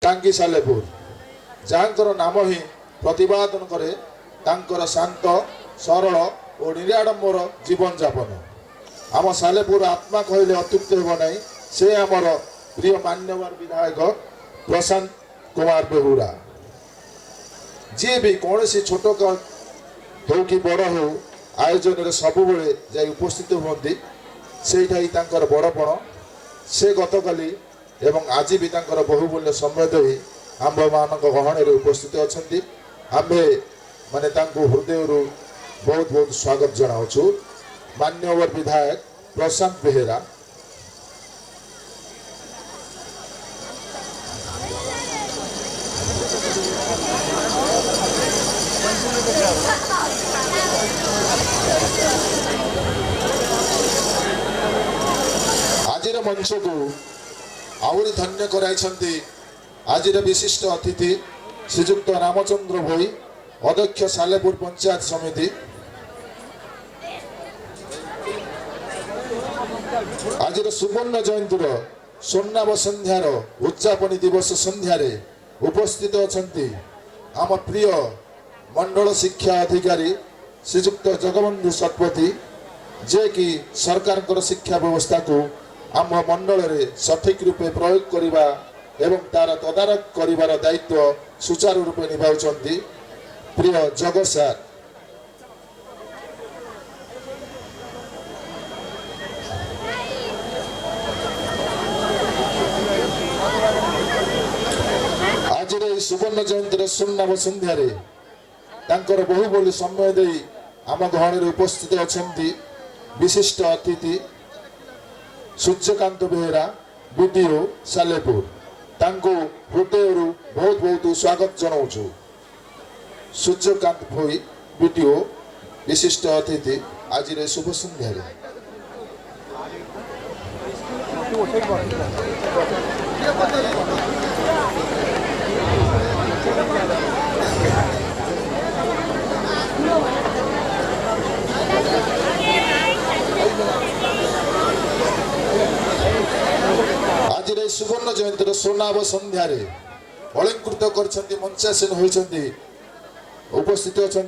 टांगी सालेपुर जहाँकर नाम ही प्रतिपादन करे तांकर शांत सरल और निराडंबर जीवन जापन। आम सालेपुर आत्मा कहले अत्युक्त हो ना से आमर प्रिय मान्यवर विधायक प्रशांत कुमार बेहुरा जी भी कौन सी छोट हो कि बड़ हो आयोजन सब जा उपस्थित होती से बड़पण से गतकाली एवं आज भी बहुमूल्य समय दे आंब मान गहण उपस्थित अच्छा आम्भे माने हृदय बहुत बहुत स्वागत जनावु। मान्यवर विधायक प्रशांत बेहेरा आज मंच को आहरी धन्य कराई आज विशिष्ट अतिथि श्रीजुक्त रामचंद्र भोई अध्यक्ष सालेपुर पंचायत समिति। आज सुवर्ण जयंतीर स्वर्णाव संध्यार उद्यापन दिवस संध्यार उपस्थित अच्छा आम प्रिय मंडल शिक्षा अधिकारी श्रीजुक्त जगबंधु शतपथी जे कि सरकार शिक्षा व्यवस्था को आम मंडल में सठिक रूपे प्रयोग करने एवं तार तदारख कर दायित्व सुचारू रूपे निभाउछन्ति प्रिय जगत सार। आज सुवर्ण जयंती स्वर्णाव संध्यार बहुमूल्य समय दे आम गहण उपस्थित अच्छा विशिष्ट अतिथि सूर्यकांत बेहेरा बीडीओ सालेपुर हृदय बहुत बहुत स्वागत जनावु। सूर्यकांत भोई बीडीओ विशिष्ट अतिथि आज शुभ संध्यार। आज सुवर्ण जयंती स्वर्णाव संध्यार अलंकृत कर मंचासीन होती उपस्थित अच्छा